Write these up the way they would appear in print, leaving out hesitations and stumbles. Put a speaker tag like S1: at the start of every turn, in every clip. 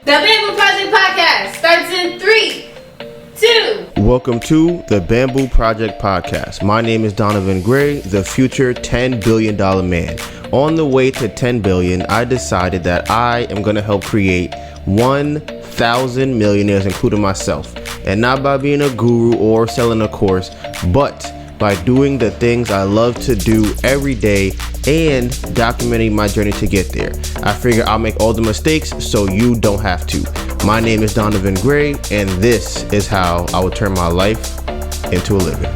S1: The Bamboo Project Podcast starts in 3, 2.
S2: Welcome to the Bamboo Project Podcast. My name is DonivanGray, the future $10 billion man. On the way to 10 billion, I decided that I am going to help create 1,000 millionaires, including myself. And not by being a guru or selling a course, but by doing the things I love to do every day and documenting my journey to get there. I figure I'll make all the mistakes so you don't have to. My name is DonivanGray, and this is how I will turn my life into a living.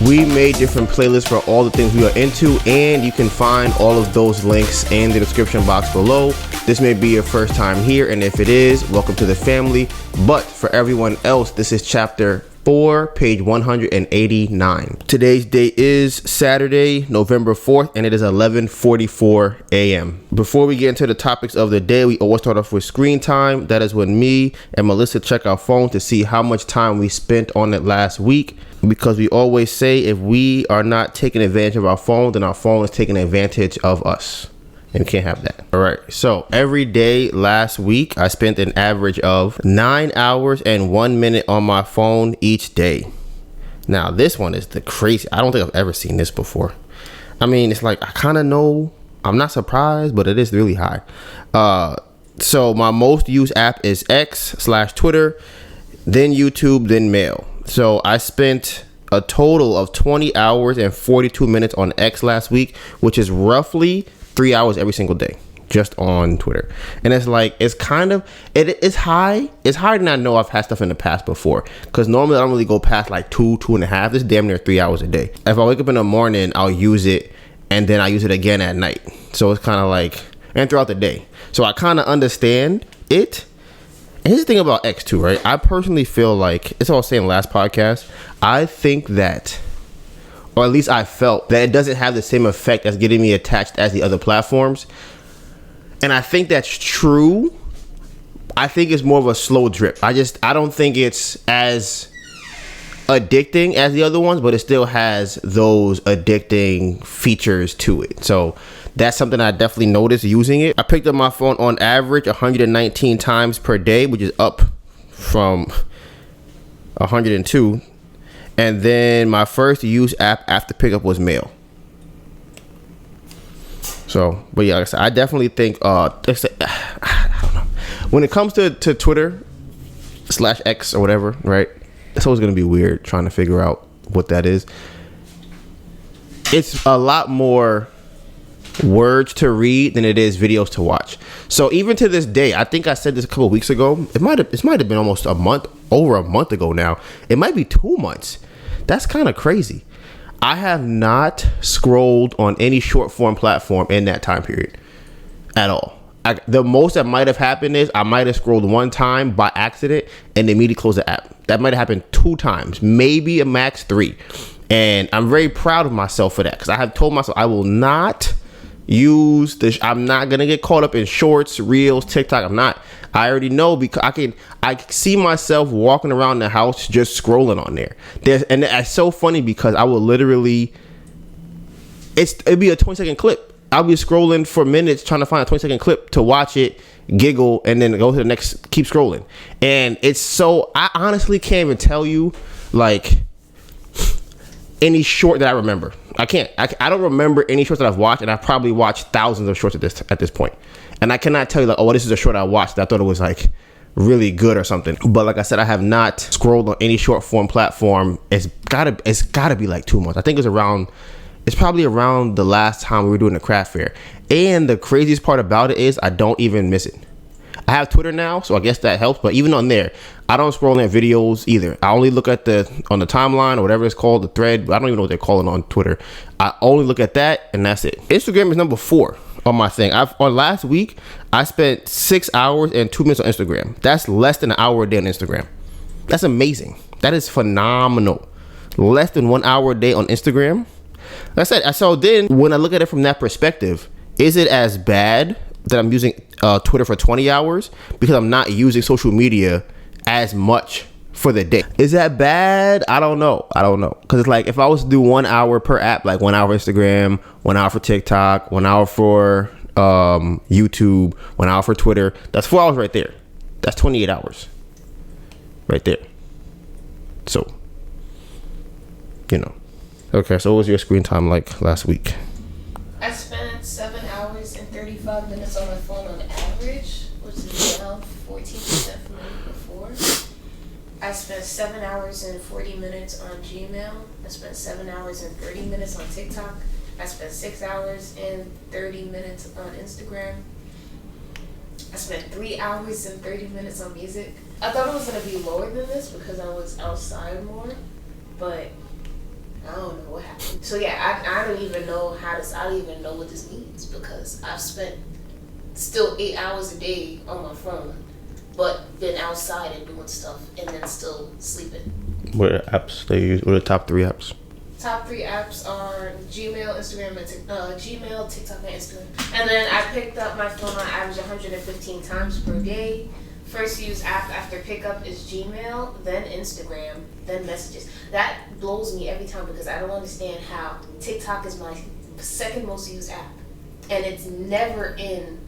S2: We made different playlists for all the things we are into, and you can find all of those links in the description box below. This may be your first time here, and if it is, welcome to the family. But for everyone else, this is chapter 4, page 189. Today's date is Saturday, November 4th, and it is 11:44 a.m. Before we get into the topics of the day, we always start off with screen time. That is when me and Melissa check our phone to see how much time we spent on it last week, because we always say if we are not taking advantage of our phone, then our phone is taking advantage of us. And we can't have that. All right. So every day last week, I spent an average of 9 hours and 1 minute on my phone each day. Now, this one is the crazy. I don't think I've ever seen this before. I mean, it's like, I kind of know. I'm not surprised, but it is really high. So my most used app is X/Twitter, then YouTube, then Mail. So I spent a total of 20 hours and 42 minutes on X last week, which is roughly 3 hours every single day just on Twitter. And it's like, it's high. It's higher than I know I've had stuff in the past before, because normally I don't really go past like 2.5. This is damn near 3 hours a day. If I wake up in the morning, I'll use it, and then I use it again at night. So it's kind of like, and throughout the day. So I kind of understand it. And here's the thing about X too, right? I personally feel like, it's all I was saying last podcast, I think that, or at least I felt that it doesn't have the same effect as getting me attached as the other platforms. And I think that's true. I think it's more of a slow drip. I don't think it's as addicting as the other ones, but it still has those addicting features to it. So that's something I definitely noticed using it. I picked up my phone on average 119 times per day, which is up from 102. And then my first used app after pickup was Mail. So, but yeah, like I said, I definitely think, I don't know. When it comes to Twitter/X or whatever, right? It's always going to be weird trying to figure out what that is. It's a lot more words to read than it is videos to watch. So even to this day, I think I said this a couple of weeks ago. It might have been almost over a month ago now. It might be 2 months. That's kind of crazy. I have not scrolled on any short form platform in that time period at all. The most that might have happened is I might have scrolled one time by accident and immediately closed the app. That might have happened 2 times, maybe a max 3. And I'm very proud of myself for that, because I have told myself I will not use this. I'm not gonna get caught up in shorts, reels, TikTok. I'm not. I already know, because I see myself walking around the house just scrolling on there. And it's so funny because I will literally, it'd be a 20-second clip. I'll be scrolling for minutes trying to find a 20-second clip to watch it, giggle, and then go to the next, keep scrolling. And it's so, I honestly can't even tell you like any short that I remember. I don't remember any shorts that I've watched, and I've probably watched thousands of shorts at this point. And I cannot tell you like, oh, this is a short I watched that I thought it was like really good or something. But like I said, I have not scrolled on any short form platform. It's gotta be like 2 months. I think it's probably around the last time we were doing the craft fair. And the craziest part about it is I don't even miss it. I have Twitter now, so I guess that helps. But even on there, I don't scroll in videos either. I only look at on the timeline or whatever it's called, the thread. I don't even know what they're calling on Twitter. I only look at that, and that's it. Instagram is number 4 on my thing. On last week, I spent 6 hours and 2 minutes on Instagram. That's less than an hour a day on Instagram. That's amazing. That is phenomenal. Less than 1 hour a day on Instagram. Like I said, so then when I look at it from that perspective, is it as bad that I'm using Twitter for 20 hours because I'm not using social media as much for the day? Is that bad? I don't know. Because it's like, if I was to do 1 hour per app, like 1 hour for Instagram, 1 hour for TikTok, 1 hour for YouTube, 1 hour for Twitter. That's 4 hours right there. That's 28 hours right there. So, Okay, so what was your screen time like last week?
S1: I spent 7 hours and 35 minutes on my phone on average, which is down 14% from the week before. I spent 7 hours and 40 minutes on Gmail. I spent 7 hours and 30 minutes on TikTok. I spent 6 hours and 30 minutes on Instagram. I spent 3 hours and 30 minutes on music. I thought it was going to be lower than this because I was outside more, but I don't know what happened. So yeah, I don't even know I don't even know what this means because I've spent still 8 hours a day on my phone, but been outside and doing stuff and then still sleeping.
S2: What apps they use? What are the top 3 apps?
S1: Top 3 apps are Gmail, Instagram, and Gmail, TikTok, and Instagram. And then I picked up my phone on average 115 times per day. First used app after pickup is Gmail, then Instagram, then messages. That blows me every time because I don't understand how TikTok is my second most used app. And it's never in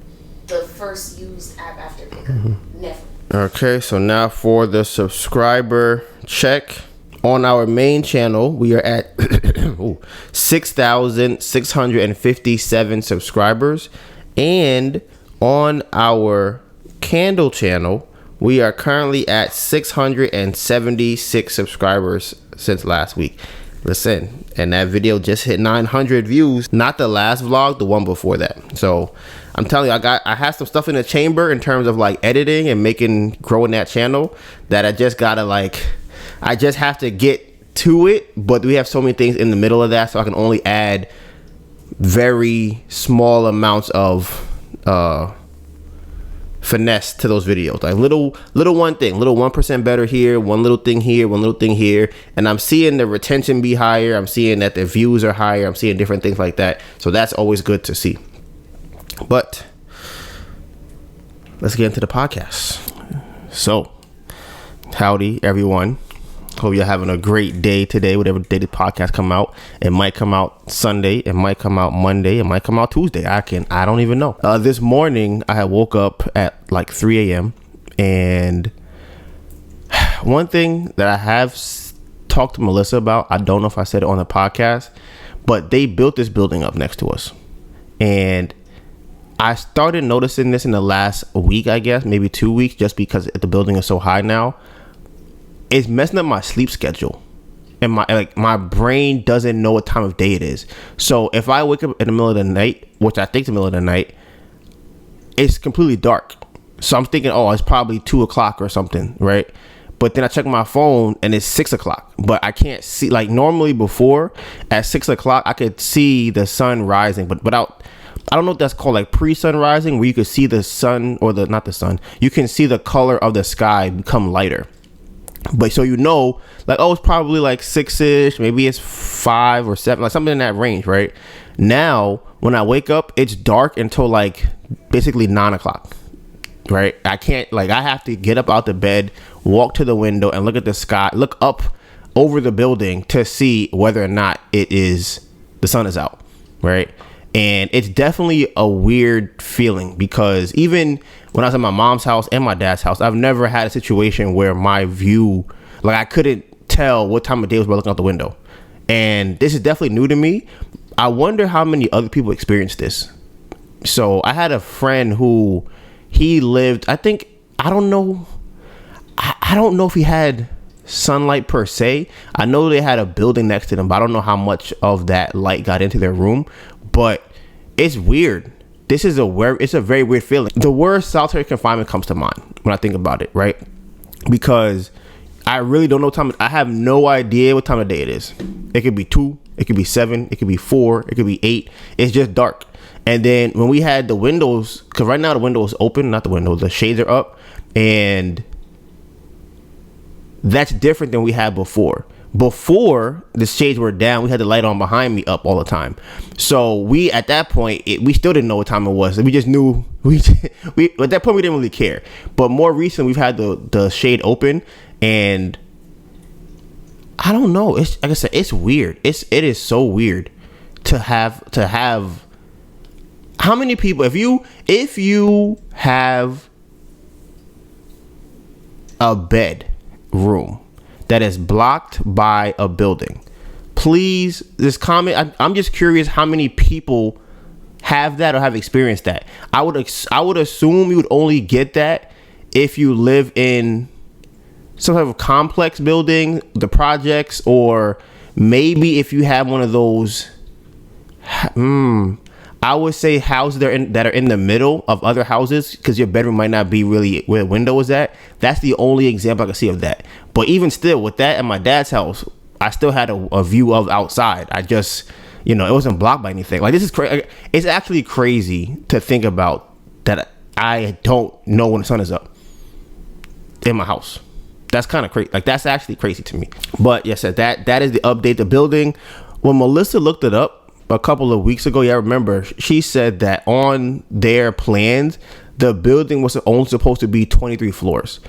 S1: the first used app after pickup. Mm-hmm. Never. Okay,
S2: so now for the subscriber check. On our main channel, we are at 6,657 subscribers. And on our Candle channel, we are currently at 676 subscribers since last week. Listen, and that video just hit 900 views. Not the last vlog, the one before that. So I'm telling you, I have some stuff in the chamber in terms of like editing and growing that channel that I just gotta I just have to get to it, but we have so many things in the middle of that, so I can only add very small amounts of finesse to those videos, like little 1% better here, one little thing here, and I'm seeing the retention be higher. I'm seeing that the views are higher. I'm seeing different things like that, so that's always good to see. But let's get into the podcast. So, howdy everyone. Hope you're having a great day today, whatever day the podcast come out. It might come out Sunday, it might come out Monday, it might come out Tuesday. I don't even know. This morning I had woke up at like 3 a.m. and one thing that I have talked to Melissa about, I don't know if I said it on the podcast, but they built this building up next to us. And I started noticing this in the last week, I guess, maybe 2 weeks, just because the building is so high now. It's messing up my sleep schedule, and my brain doesn't know what time of day it is. So if I wake up in the middle of the night, which I think is the middle of the night, it's completely dark. So I'm thinking, it's probably 2 o'clock or something, right? But then I check my phone and it's 6 o'clock, but I can't see. Like normally before at 6 o'clock, I could see the sun rising, but without. I don't know if that's called like pre-sun rising, where you could see the sun not the sun. You can see the color of the sky become lighter. But so it's probably like 6-ish, maybe it's 5 or 7, like something in that range, right? Now, when I wake up, it's dark until like basically 9 o'clock, right? I have to get up out the bed, walk to the window and look at the sky, look up over the building to see whether or not the sun is out, right? And it's definitely a weird feeling because even when I was at my mom's house and my dad's house, I've never had a situation where my view, I couldn't tell what time of day was by looking out the window. And this is definitely new to me. I wonder how many other people experience this. So I had a friend who he lived, I don't know if he had sunlight per se. I know they had a building next to them, but I don't know how much of that light got into their room. But it's weird. It's a very weird feeling. The word solitary confinement comes to mind when I think about it, right? Because I really don't know time. I have no idea what time of day it is. It could be 2, it could be 7, it could be 4, it could be 8. It's just dark. And then when we had the windows, because right now the window is open, the shades are up, and that's different than we had before. Before the shades were down, we had the light on behind me up all the time. So we, at that point, we still didn't know what time it was. We just knew at that point we didn't really care. But more recently, we've had the shade open, and I don't know. It's like I said, it's weird. It is so weird to have. How many people, if you have a bedroom that is blocked by a building, please, this comment, I'm just curious how many people have that or have experienced that. I would assume you would only get that if you live in some type of complex building, the projects, or maybe if you have one of those, I would say houses that are in the middle of other houses, because your bedroom might not be really where the window is at. That's the only example I can see of that. But even still, with that at my dad's house, I still had a view of outside. I just, it wasn't blocked by anything. Like, this is crazy. It's actually crazy to think about that I don't know when the sun is up in my house. That's kind of crazy. Like, that's actually crazy to me. But yes, that is the update. The building, when Melissa looked it up a couple of weeks ago, I remember she said that on their plans, the building was only supposed to be 23 floors.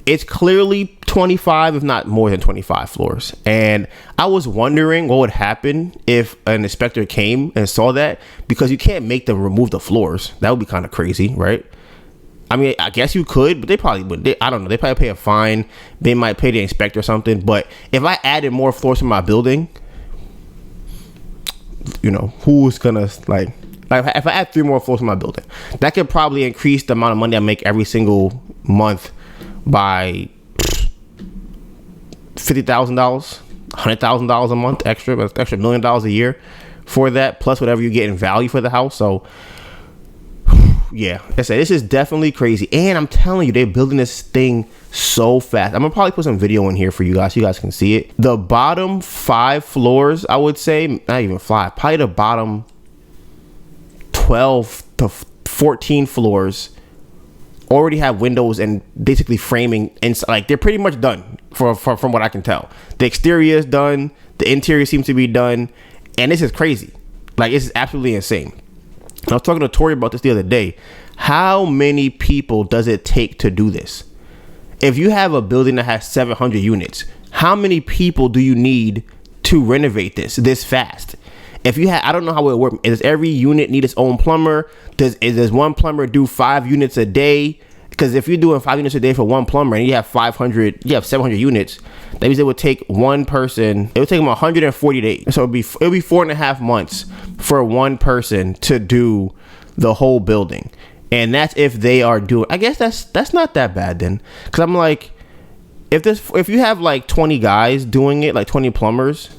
S2: It's clearly 25, if not more than 25 floors. And I was wondering what would happen if an inspector came and saw that, because you can't make them remove the floors. That would be kind of crazy, right? I mean, I guess you could, but they probably would. I don't know. They probably pay a fine. They might pay the inspector or something. But if I added more floors to my building, who's gonna like if I add 3 more floors to my building, that could probably increase the amount of money I make every single month by $50,000, $100,000 a month extra $1 million a year for that, plus whatever you get in value for the house. So yeah, like I said, this is definitely crazy. And I'm telling you, they're building this thing so fast. I'm gonna probably put some video in here for you guys so you guys can see it. The bottom 5 floors, I would say, not even 5, probably the bottom 12 to 14 floors already have windows and basically framing inside. Like, they're pretty much done from what I can tell. The exterior is done, the interior seems to be done, and this is crazy. Like, this is absolutely insane. I was talking to Tori about this the other day. How many people does it take to do this? If you have a building that has 700 units, how many people do you need to renovate this fast? If you have, I don't know how it works. Does every unit need its own plumber? Does one plumber do 5 units a day? Because if you're doing 5 units a day for one plumber and you have 700 units, that means it would take one person, it would take them 140 days. So it'll be 4.5 months for one person to do the whole building. And that's if they are doing, I guess that's not that bad then. Because I'm like, if you have like 20 guys doing it, like 20 plumbers,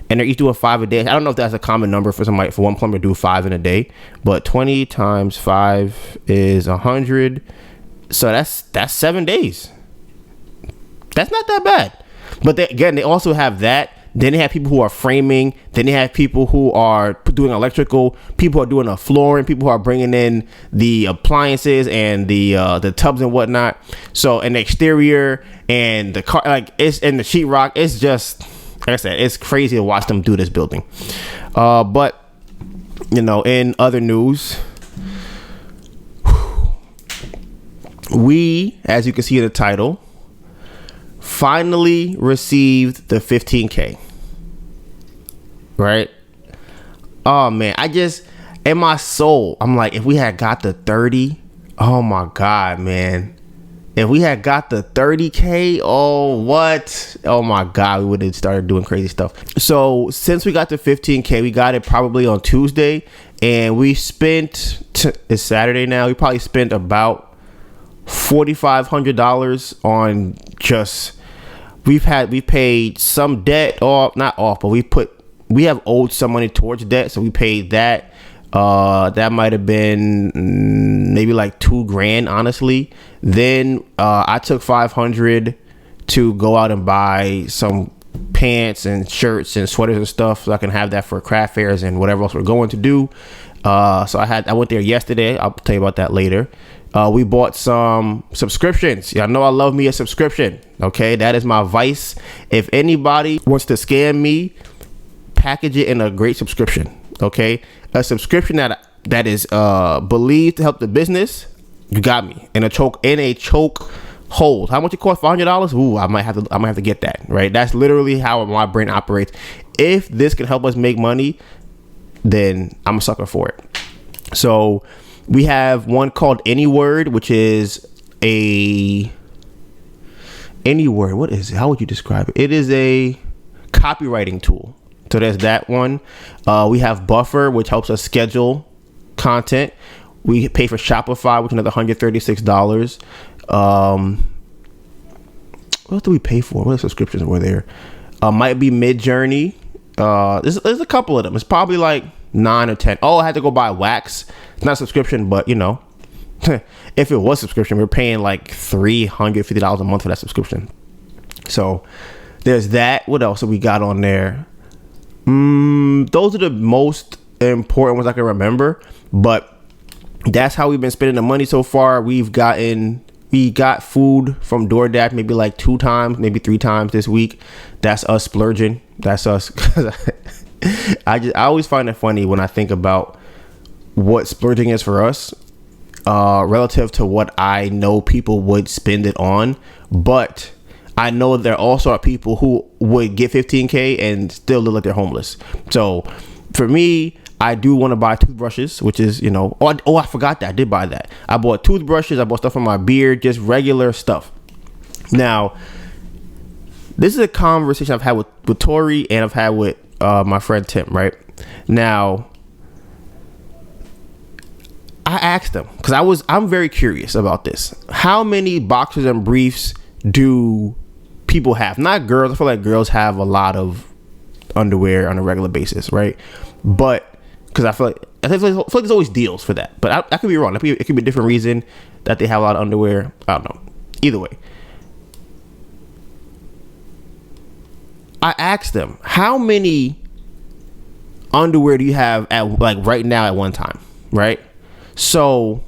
S2: and they're each doing 5 a day. I don't know if that's a common number for one plumber to do 5 in a day, but 20 times 5 is 100. So that's 7 days. That's not that bad. But they also have that. Then they have people who are framing. Then they have people who are doing electrical. People who are doing the flooring. People who are bringing in the appliances and the tubs and whatnot. So, and the exterior and the car, like, it's in the sheetrock. It's just, like I said, it's crazy to watch them do this building. But in other news, we, as you can see in the title, finally received the 15K. Right? Oh man, I just, in my soul, I'm like, if we had got the 30, oh my God, man. If we had got the 30K, oh my God, we would have started doing crazy stuff. So since we got the 15K, we got it probably on Tuesday, and we spent, it's Saturday now, we probably spent about $4,500 on just, we paid some debt off, not off, but we have owed some money towards debt, so we paid that. That might have been maybe like $2,000, honestly. Then I took $500 to go out and buy some pants and shirts and sweaters and stuff, so I can have that for craft fairs and whatever else we're going to do. So I went there yesterday. I'll tell you about that later. We bought some subscriptions. Y'all know I love me a subscription. Okay, that is my vice. If anybody wants to scam me, package it in a great subscription. Okay, a subscription that is believed to help the business. You got me in a choke hold. How much it cost? $500. Ooh, I might have to get that. Right, that's literally how my brain operates. If this can help us make money, then I'm a sucker for it. So we have one called AnyWord, which is AnyWord. What is it? How would you describe it? It is a copywriting tool. So there's that one. We have Buffer, which helps us schedule content. We pay for Shopify, which is another $136. What else do we pay for? What subscriptions were there? Might be Midjourney. There's a couple of them. It's probably like 9 or 10. Oh, I had to go buy Wax. It's not a subscription, but if it was subscription, we're paying like $350 a month for that subscription. So there's that. What else have we got on there? Those are the most important ones I can remember, but that's how we've been spending the money so far. We got food from DoorDash maybe like 2 times, maybe 3 times this week. That's us splurging. That's us. I always find it funny when I think about what splurging is for us, relative to what I know people would spend it on. But I know there also are people who would get $15K and still look like they're homeless. So for me, I do want to buy toothbrushes, which is, I forgot that. I did buy that. I bought toothbrushes. I bought stuff for my beard, just regular stuff. Now, this is a conversation I've had with Tori and I've had with my friend Tim, right? Now, I asked them because I'm very curious about this. How many boxers and briefs do people have? Not girls. I feel like girls have a lot of underwear on a regular basis, right? But because I feel like there's always deals for that. But I could be wrong. It could be a different reason that they have a lot of underwear. I don't know. Either way, I asked them, how many underwear do you have at like right now at one time, right? So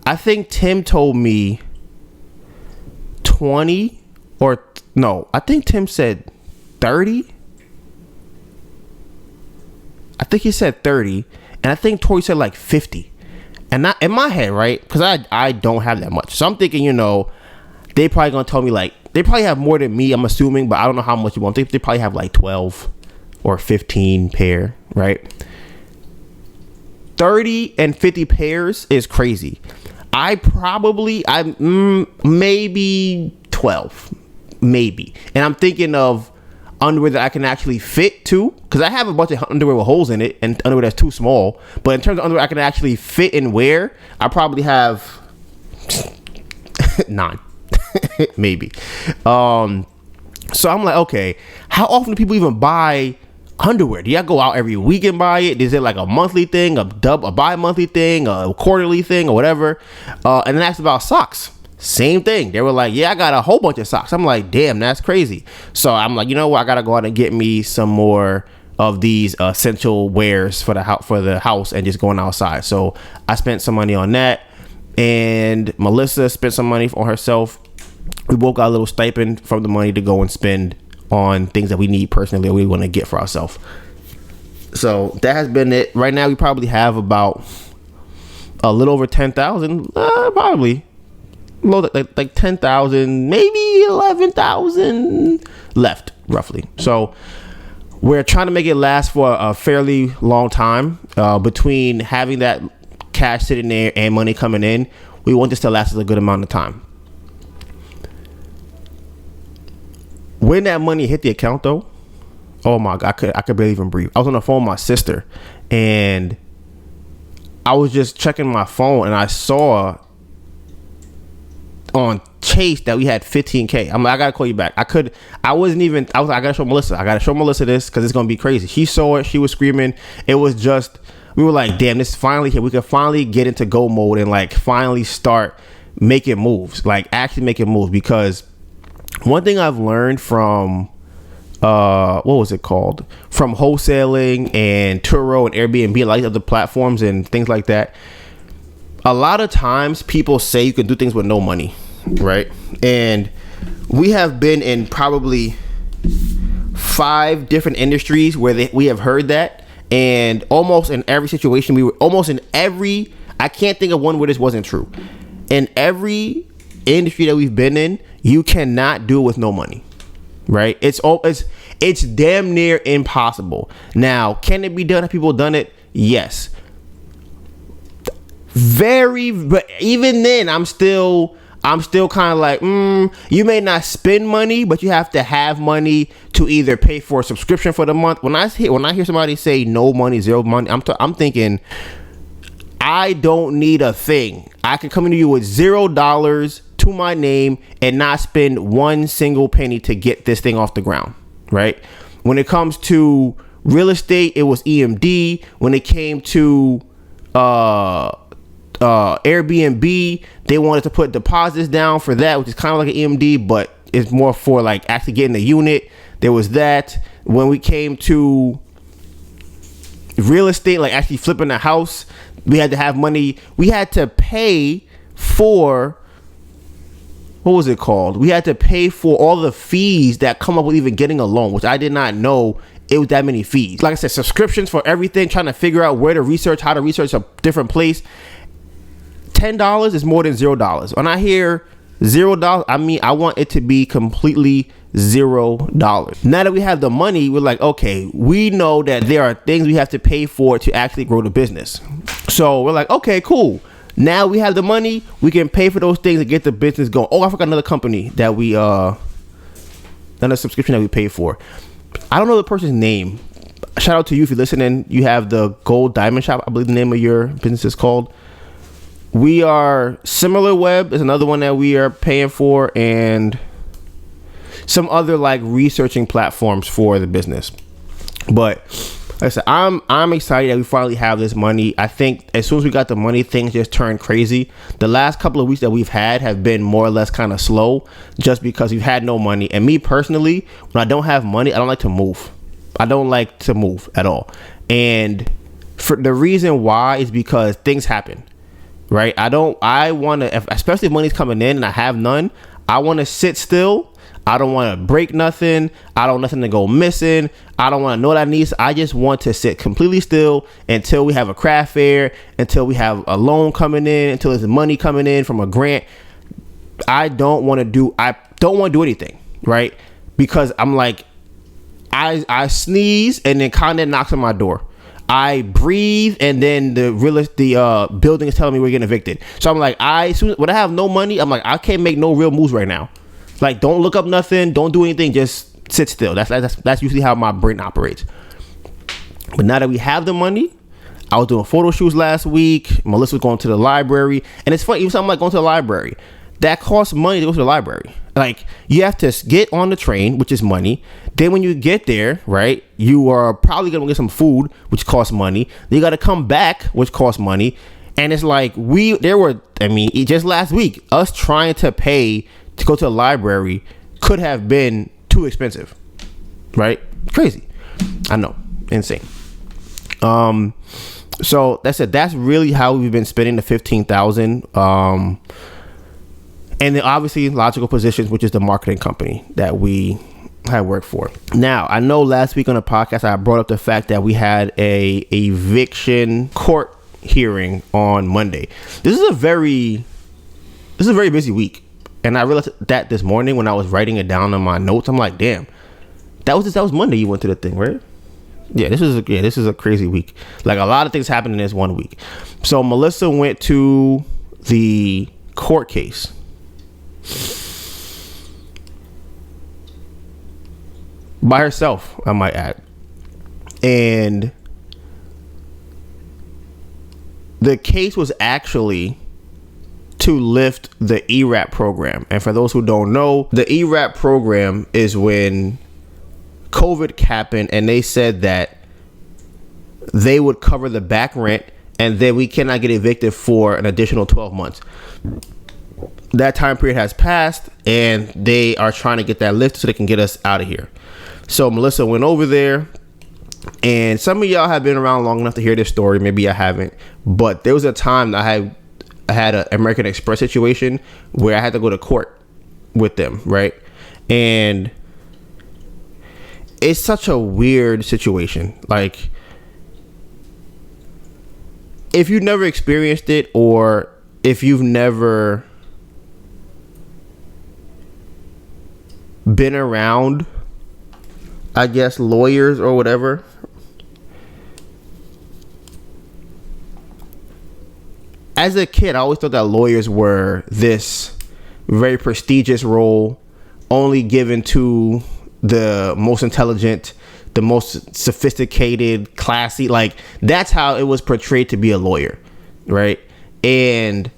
S2: I think Tim told me 20 or no, I think Tim said 30. I think he said 30, and I think Tori said like 50. And not in my head, right? Because I don't have that much. So I'm thinking, they probably gonna tell me like they probably have more than me. I'm assuming, but I don't know how much you want. They probably have like 12 or 15 pair, right? 30 and 50 pairs is crazy. Maybe 12, maybe. And I'm thinking of underwear that I can actually fit to, because I have a bunch of underwear with holes in it and underwear that's too small. But in terms of underwear I can actually fit and wear, I probably have 9 maybe. So I'm like, okay, how often do people even buy underwear? Do y'all go out every week and buy it? Is it like a monthly thing, a bi-monthly thing, a quarterly thing, or whatever? And then asked about socks. Same thing. They were like, yeah, I got a whole bunch of socks. I'm like, damn, that's crazy. So I'm like, you know what? I got to go out and get me some more of these essential wares for the house and just going outside. So I spent some money on that. And Melissa spent some money on herself. We both got a little stipend from the money to go and spend on things that we need personally or we want to get for ourselves. So that has been it. Right now, we probably have about a little over 10,000, probably. Like 10,000, maybe 11,000 left, roughly. So we're trying to make it last for a fairly long time. Between having that cash sitting there and money coming in, we want this to last us a good amount of time. When that money hit the account, though, oh my God, I could barely even breathe. I was on the phone with my sister, and I was just checking my phone, and I saw on Chase that we had 15K. I'm like, I gotta call you back. I was like, I gotta show Melissa this because it's gonna be crazy. She saw it. She was screaming. It was just, we were like, damn, this is finally here. We could finally get into go mode and like finally start making moves, like actually making moves. Because one thing I've learned from what was it called? From wholesaling and Turo and Airbnb, like other platforms and things like that. A lot of times people say you can do things with no money, right? And we have been in probably 5 different industries where we have heard that, and almost in every situation, I can't think of one where this wasn't true. In every industry that we've been in, you cannot do it with no money, right? It's damn near impossible. Now, can it be done? Have people done it? Yes. But even then, I'm still kind of like, you may not spend money, but you have to have money to either pay for a subscription for the month. When I hear somebody say no money, zero money, I'm thinking, I don't need a thing. I can come to you with $0 to my name and not spend one single penny to get this thing off the ground, right? When it comes to real estate, it was EMD. When it came to Airbnb, they wanted to put deposits down for that, which is kind of like an EMD, but it's more for like actually getting the unit. There was that. When we came to real estate, like actually flipping a house, we had to have money. We had to pay for, what was it called? We had to pay for all the fees that come up with even getting a loan, which I did not know it was that many fees. Like I said, subscriptions for everything, trying to figure out where to research, how to research a different place. $10 is more than $0. When I hear $0, I mean, I want it to be completely $0. Now that we have the money, we're like, okay, we know that there are things we have to pay for to actually grow the business. So we're like, okay, cool. Now we have the money, we can pay for those things and get the business going. Oh, I forgot another company that we another subscription that we paid for. I don't know the person's name. Shout out to you if you're listening. You have the Gold Diamond Shop, I believe the name of your business is called. We are Similar Web is another one that we are paying for, and some other like researching platforms for the business. But like I said, I'm excited that we finally have this money. I think as soon as we got the money, things just turned crazy. The last couple of weeks that we've had have been more or less kind of slow, just because we've had no money. And me personally, when I don't have money, I don't like to move. I don't like to move at all. And for the reason why is because things happen. Right? I want to, especially if money's coming in and I have none, I want to sit still. I don't want to break nothing. I don't want nothing to go missing. I don't want to know what I need. I just want to sit completely still until we have a craft fair, until we have a loan coming in, until there's money coming in from a grant. I don't want to do anything, right? Because I'm like, I sneeze and then Condé knocks on my door. I breathe and then the building is telling me we're getting evicted. So I'm like, when I have no money, I'm like, I can't make no real moves right now. Like, don't look up nothing, don't do anything, just sit still. That's usually how my brain operates. But now that we have the money, I was doing photo shoots last week. Melissa was going to the library, and it's funny, even something like going to the library, that costs money to go to the library. Like, you have to get on the train, which is money. Then when you get there, right, you are probably going to get some food, which costs money. Then you got to come back, which costs money. And it's like, just last week, us trying to pay to go to the library could have been too expensive, right? Crazy. I know. Insane. So that's it. That's really how we've been spending the $15,000. And then obviously Logical Positions, which is the marketing company that we had worked for. Now, I know last week on the podcast, I brought up the fact that we had a eviction court hearing on Monday. This is a very busy week. And I realized that this morning when I was writing it down on my notes. I'm like, damn, that was Monday you went to the thing, right? Yeah, this is a crazy week. Like, a lot of things happened in this one week. So Melissa went to the court case. By herself, I might add. And the case was actually to lift the ERAP program. And for those who don't know, the ERAP program is when COVID happened and they said that they would cover the back rent and then we cannot get evicted for an additional 12 months. That time period has passed and they are trying to get that lifted so they can get us out of here. So Melissa went over there, and some of y'all have been around long enough to hear this story. Maybe I haven't, but there was a time that I had an American Express situation where I had to go to court with them, right? And it's such a weird situation. Like, if you've never experienced it, or if you've never been around, I guess, lawyers or whatever, as a kid, I always thought that lawyers were this very prestigious role, only given to the most intelligent, the most sophisticated, classy. Like, that's how it was portrayed to be a lawyer, right? And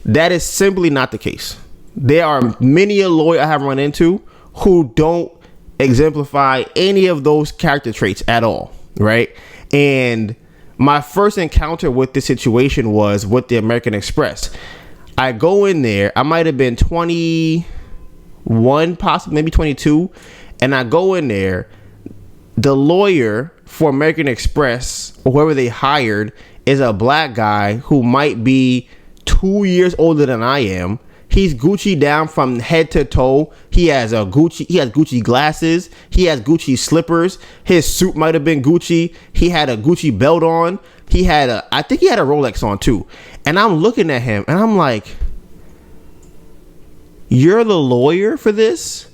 S2: that is simply not the case. There are many a lawyer I have run into who don't exemplify any of those character traits at all, right? And my first encounter with this situation was with the American Express. I go in there, I might have been 21, possibly maybe 22, and I go in there. The lawyer for American Express, or whoever they hired, is a black guy who might be 2 years older than I am. He's Gucci down from head to toe. He has Gucci glasses. He has Gucci slippers. His suit might have been Gucci. He had a Gucci belt on. I think he had a Rolex on too. And I'm looking at him and I'm like, you're the lawyer for this?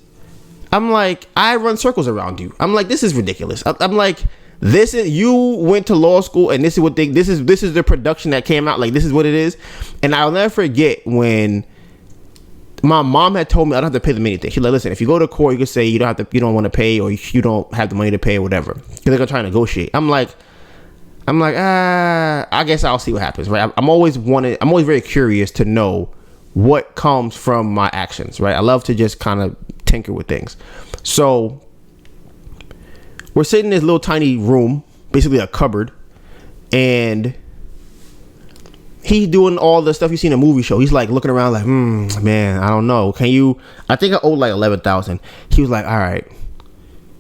S2: I'm like, I run circles around you. I'm like, this is ridiculous. I'm like, you went to law school and this is the production that came out. Like, this is what it is. And I'll never forget when my mom had told me I don't have to pay them anything. She's like, listen, if you go to court, you can say you don't want to pay, or you don't have the money to pay, or whatever. Because they're gonna try to negotiate. I'm like, I guess I'll see what happens, right? I'm always very curious to know what comes from my actions, right? I love to just kind of tinker with things. So we're sitting in this little tiny room, basically a cupboard, and he's doing all the stuff you see in a movie show. He's like looking around like, man, I don't know. I think I owed like 11,000. He was like, all right,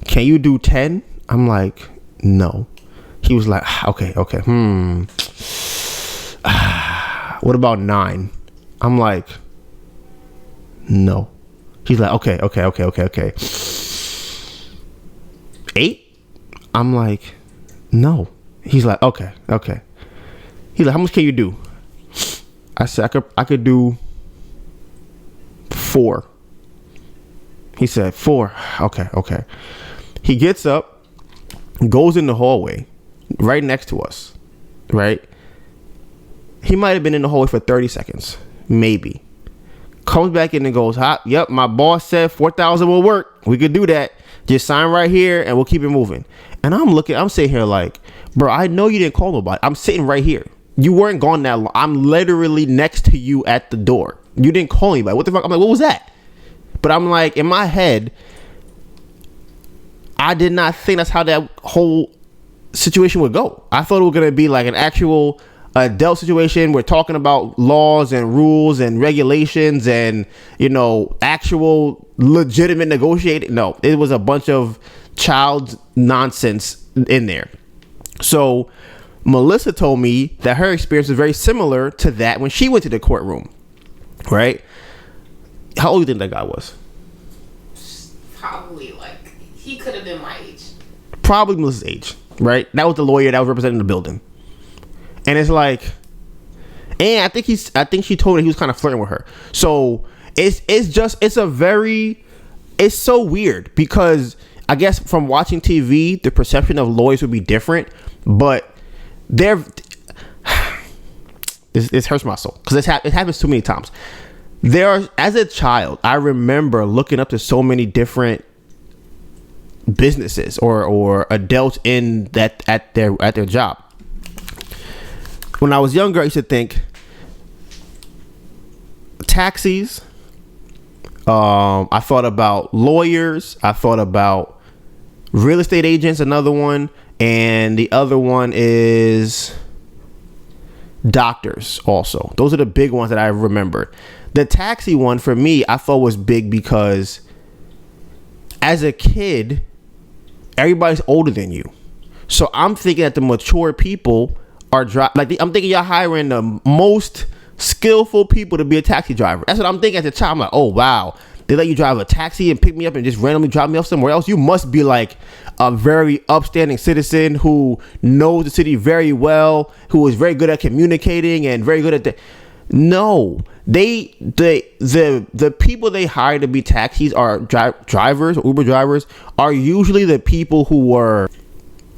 S2: can you do 10? I'm like, no. He was like, okay. What about 9? I'm like, no. He's like, okay. 8? I'm like, no. He's like, okay. He's like, how much can you do? I said, I could do 4. He said, 4. Okay. He gets up, goes in the hallway right next to us, right? He might have been in the hallway for 30 seconds, maybe. Comes back in and goes, yep, my boss said 4,000 will work. We could do that. Just sign right here and we'll keep it moving. And I'm sitting here like, bro, I know you didn't call nobody. I'm sitting right here. You weren't gone that long. I'm literally next to you at the door. You didn't call anybody. What the fuck? I'm like, what was that? But I'm like, in my head, I did not think that's how that whole situation would go. I thought it was going to be like an actual adult situation. We're talking about laws and rules and regulations and, actual legitimate negotiating. No, it was a bunch of child nonsense in there. So Melissa told me that her experience was very similar to that when she went to the courtroom, right? How old do you think that guy was?
S1: Probably he could have been my age. Probably
S2: Melissa's age, right? That was the lawyer that was representing the building. And it's like, and I think she told me he was kind of flirting with her. So it's so weird because I guess from watching TV, the perception of lawyers would be different, but this hurts my soul because it happens too many times. As a child, I remember looking up to so many different businesses or adults in that at their job. When I was younger, I used to think taxis. I thought about lawyers. I thought about real estate agents, another one. And the other one is doctors also. Those are the big ones that I remembered. The taxi one for me, I thought was big because as a kid, everybody's older than you. So I'm thinking that the mature people are I'm thinking you're hiring the most skillful people to be a taxi driver. That's what I'm thinking at the time. I'm like, oh wow, they let you drive a taxi and pick me up and just randomly drop me off somewhere else. You must be like a very upstanding citizen who knows the city very well, who is very good at communicating and very good at that. No, the people they hire to be taxis are drivers or Uber drivers are usually the people who were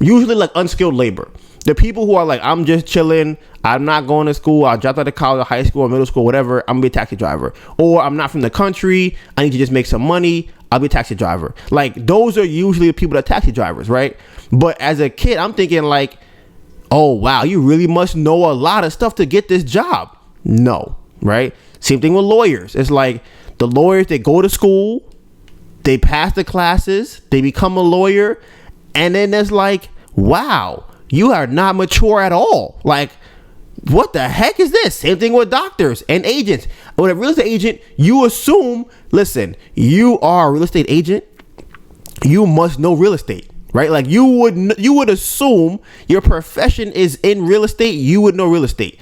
S2: usually like unskilled labor. The people who are like, I'm just chilling, I'm not going to school, I dropped out of college, high school, or middle school, whatever, I'm gonna be a taxi driver. Or I'm not from the country, I need to just make some money, I'll be a taxi driver. Like, those are usually the people that are taxi drivers, right? But as a kid, I'm thinking like, oh wow, you really must know a lot of stuff to get this job. No, right? Same thing with lawyers. It's like the lawyers, they go to school, they pass the classes, they become a lawyer, and then it's like, wow, you are not mature at all. Like, what the heck is this? Same thing with doctors and agents. With a real estate agent, you assume, listen, you are a real estate agent, you must know real estate, right? Like, you would assume your profession is in real estate, you would know real estate.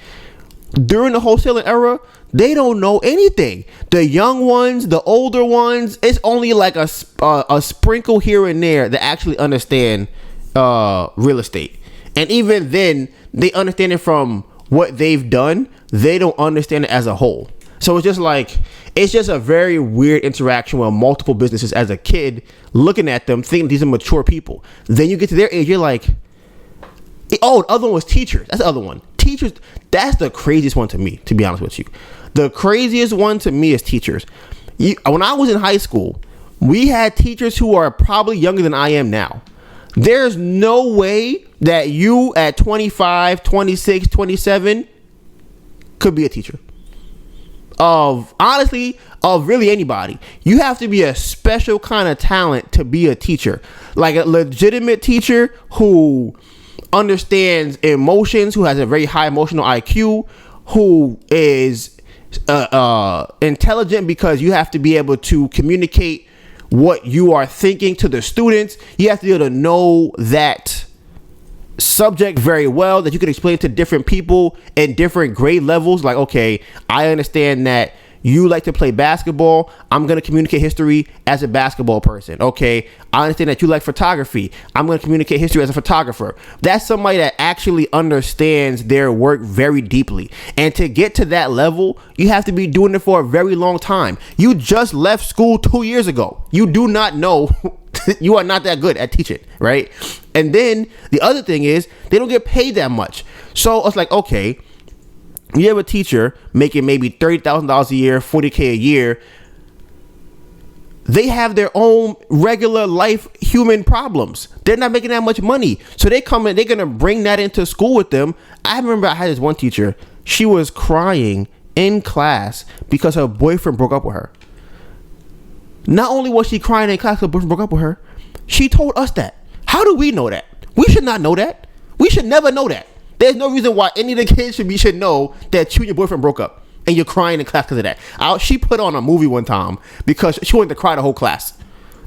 S2: During the wholesaling era, they don't know anything. The young ones, the older ones, it's only like a sprinkle here and there that actually understand real estate. And even then, they understand it from what they've done. They don't understand it as a whole. So it's just a very weird interaction with multiple businesses as a kid, looking at them, thinking these are mature people. Then you get to their age, you're like, oh, the other one was teachers. That's the other one. Teachers, that's the craziest one to me, to be honest with you. The craziest one to me is teachers. When I was in high school, we had teachers who are probably younger than I am now. There's no way that you at 25, 26, 27 could be a teacher. Of really anybody. You have to be a special kind of talent to be a teacher. Like a legitimate teacher who understands emotions, who has a very high emotional IQ, who is intelligent, because you have to be able to communicate what you are thinking to the students. You have to be able to know that subject very well, that you can explain to different people in different grade levels. Like, okay, I understand that you like to play basketball. I'm going to communicate history as a basketball person. Okay, I understand that you like photography. I'm going to communicate history as a photographer. That's somebody that actually understands their work very deeply. And to get to that level, you have to be doing it for a very long time. You just left school 2 years ago. You do not know. You are not that good at teaching, right? And then the other thing is, they don't get paid that much. So it's like, okay, you have a teacher making maybe $30,000 a year, $40K a year. They have their own regular life human problems. They're not making that much money. So they come in, they're going to bring that into school with them. I remember I had this one teacher. She was crying in class because her boyfriend broke up with her. Not only was she crying in class because her boyfriend broke up with her, she told us that. How do we know that? We should not know that. We should never know that. There's no reason why any of the kids should know that you and your boyfriend broke up and you're crying in class because of that. She put on a movie one time because she wanted to cry the whole class.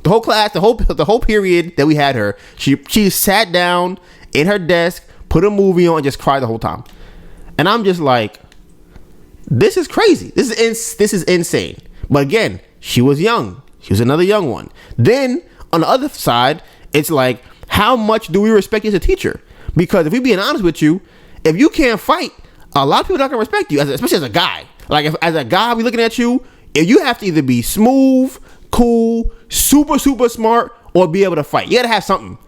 S2: The whole class, the whole period that we had her, she sat down in her desk, put a movie on, and just cried the whole time. And I'm just like, this is crazy. This is insane. But again, she was young. She was another young one. Then on the other side, it's like, how much do we respect you as a teacher? Because if we're being honest with you, if you can't fight, a lot of people are not going to respect you, especially as a guy. Like, if as a guy, we looking at you, if you have to either be smooth, cool, super, super smart, or be able to fight. You got to have something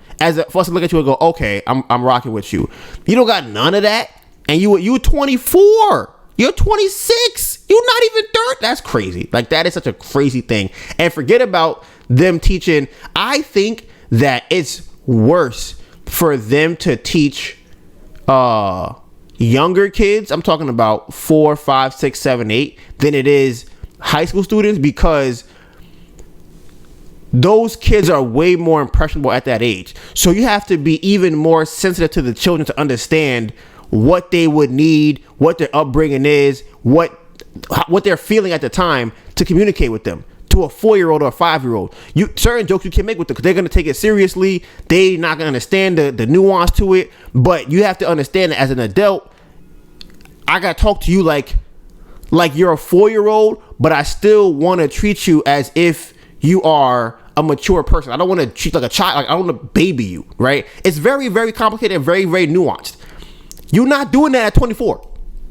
S2: for us to look at you and go, okay, I'm rocking with you. You don't got none of that, and you're 24. You're 26. You're not even 30. That's crazy. Like, that is such a crazy thing. And forget about them teaching. I think that it's worse for them to teach younger kids. I'm talking about 4, 5, 6, 7, 8 than it is high school students, because those kids are way more impressionable at that age. So you have to be even more sensitive to the children to understand what they would need, what their upbringing is, what they're feeling at the time, to communicate with them. To a 4-year-old or a 5-year-old, certain jokes you can't make with them because they're going to take it seriously. They're not going to understand the nuance to it. But you have to understand that as an adult, I got to talk to you like you're a 4-year-old, but I still want to treat you as if you are a mature person. I don't want to treat you like a child. Like, I don't want to baby you, right? It's very, very complicated and very, very nuanced. You're not doing that at 24.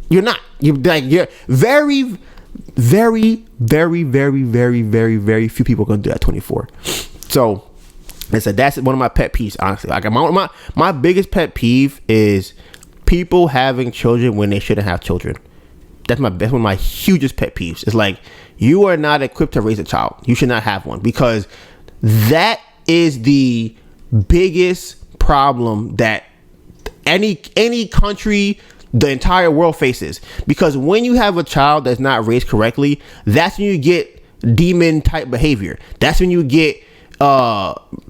S2: You're not. You're very, very, very, very, very, very, very few people are going to do that at 24. So I said that's one of my pet peeves, honestly. Like my biggest pet peeve is people having children when they shouldn't have children. That's one of my hugest pet peeves. It's like, you are not equipped to raise a child. You should not have one, because that is the biggest problem that any country, the entire world faces. Because when you have a child that's not raised correctly, that's when you get demon type behavior. That's when you get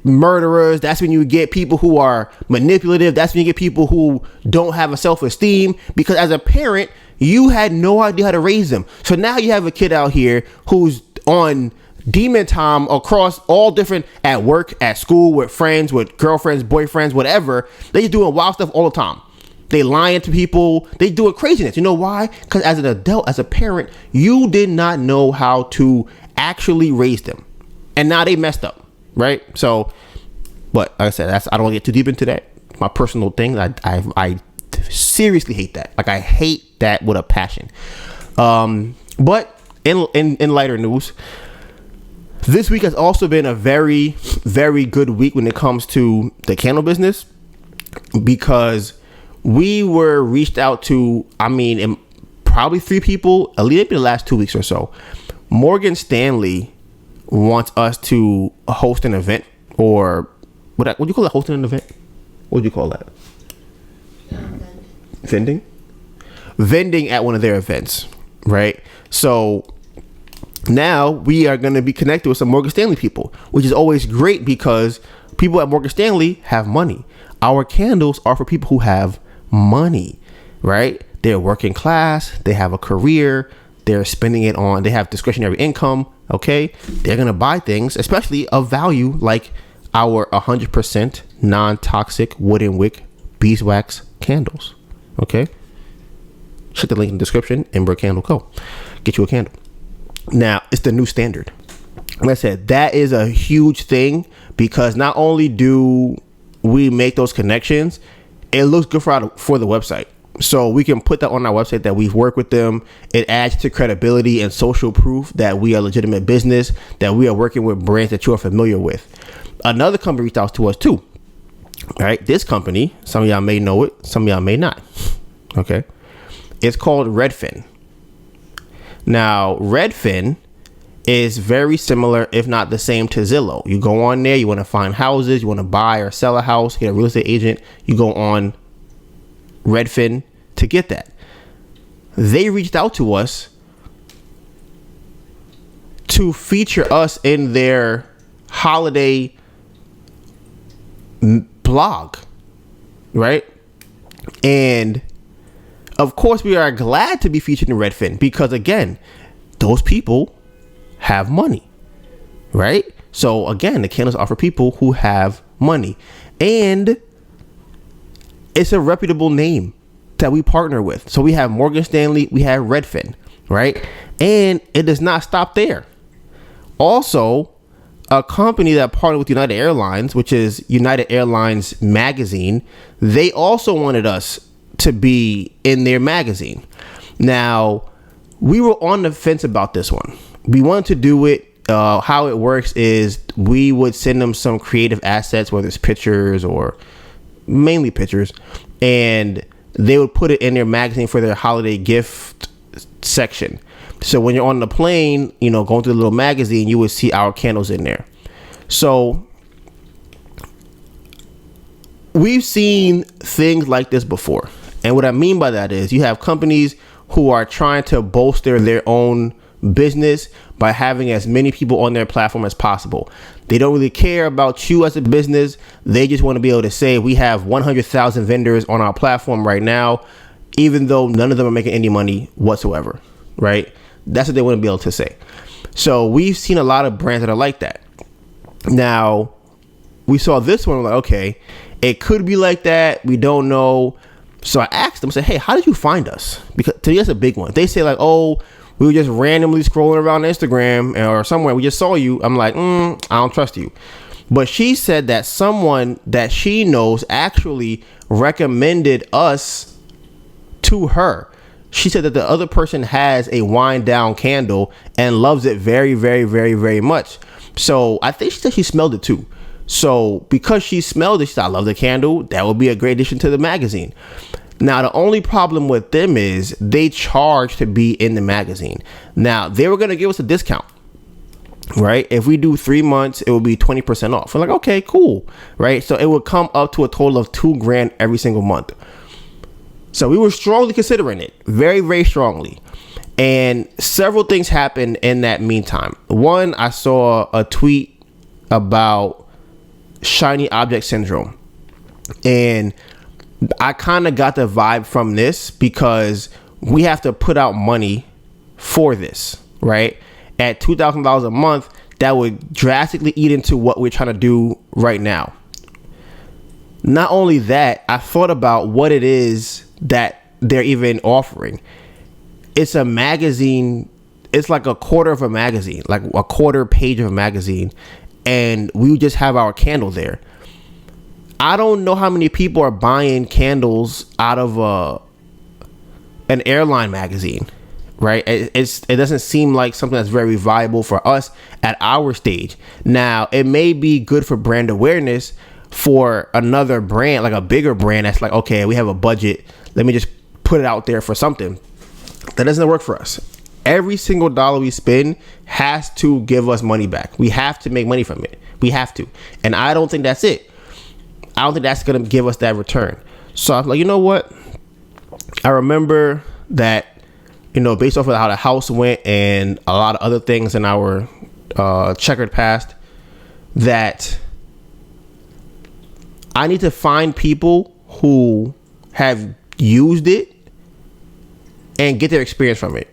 S2: murderers. That's when you get people who are manipulative. That's when you get people who don't have a self-esteem, because as a parent, you had no idea how to raise them. So now you have a kid out here who's on demon time across all different, at work, at school, with friends, with girlfriends, boyfriends, whatever. They doing wild stuff all the time. They lying to people. They doing craziness. You know why? Because as an adult, as a parent, you did not know how to actually raise them, and now they messed up, right? So, but like I said, I don't want to get too deep into that. My personal thing. I seriously hate that. Like, I hate that with a passion. But in lighter news, this week has also been a very, very good week when it comes to the candle business, because we were reached out to, probably 3 people, at least in the last 2 weeks or so. Morgan Stanley wants us to host an event, or what do you call it? Hosting an event? What do you call that? Vending at one of their events, right? So now we are going to be connected with some Morgan Stanley people, which is always great because people at Morgan Stanley have money. Our candles are for people who have money, right? They're working class, they have a career, they're spending it on, they have discretionary income, okay? They're going to buy things, especially of value, like our 100% non-toxic wooden wick beeswax candles, okay? Check the link in the description, Ember Candle Co. Get you a candle. Now, it's the new standard. Like I said, that is a huge thing, because not only do we make those connections, it looks good for the website. So we can put that on our website that we've worked with them. It adds to credibility and social proof that we are a legitimate business, that we are working with brands that you are familiar with. Another company reached out to us too. All right, this company, some of y'all may know it, some of y'all may not. Okay, it's called Redfin. Now, Redfin is very similar, if not the same, to Zillow. You go on there, you want to find houses, you want to buy or sell a house, get a real estate agent, you go on Redfin to get that. They reached out to us to feature us in their holiday blog, right? And of course, we are glad to be featured in Redfin, because again, those people have money, right? So again, the candles are for people who have money, and it's a reputable name that we partner with. So we have Morgan Stanley, we have Redfin, right? And it does not stop there. Also, a company that partnered with United Airlines, which is United Airlines Magazine, they also wanted us to be in their magazine. Now, we were on the fence about this one. We wanted to do it. How it works is we would send them some creative assets, whether it's pictures or mainly pictures, and they would put it in their magazine for their holiday gift section. So when you're on the plane, going through the little magazine, you would see our candles in there. So we've seen things like this before. And what I mean by that is you have companies who are trying to bolster their own business by having as many people on their platform as possible. They don't really care about you as a business. They just want to be able to say we have 100,000 vendors on our platform right now, even though none of them are making any money whatsoever, right? That's what they want to be able to say. So we've seen a lot of brands that are like that. Now, we saw this one, we're like, okay, it could be like that. We don't know. So I asked them, I said, hey, how did you find us? Because to me, that's a big one. They say like, oh, we were just randomly scrolling around Instagram or somewhere. We just saw you. I'm like, I don't trust you. But she said that someone that she knows actually recommended us to her. She said that the other person has a wind down candle and loves it very, very, very, very much. So I think she said she smelled it too. So because she smelled it, she said, I love the candle. That would be a great addition to the magazine. Now, the only problem with them is they charge to be in the magazine. Now, they were going to give us a discount, right? If we do 3 months, it would be 20% off. We're like, okay, cool, right? So it would come up to a total of $2,000 every single month. So we were strongly considering it, very, very strongly. And several things happened in that meantime. One, I saw a tweet about shiny object syndrome. And I kind of got the vibe from this because we have to put out money for this, right? At $2,000 a month, that would drastically eat into what we're trying to do right now. Not only that, I thought about what it is that they're even offering. It's a magazine. It's like a quarter of a magazine, like a quarter page of a magazine. And we just have our candle there. I don't know how many people are buying candles out of an airline magazine, right? It doesn't seem like something that's very viable for us at our stage. Now, it may be good for brand awareness for another brand, like a bigger brand that's like, okay, we have a budget. Let me just put it out there for something. That doesn't work for us. Every single dollar we spend has to give us money back. We have to make money from it. We have to. And I don't think that's it. I don't think that's going to give us that return. So I'm like, you know what? I remember that, based off of how the house went and a lot of other things in our checkered past, that I need to find people who have used it and get their experience from it.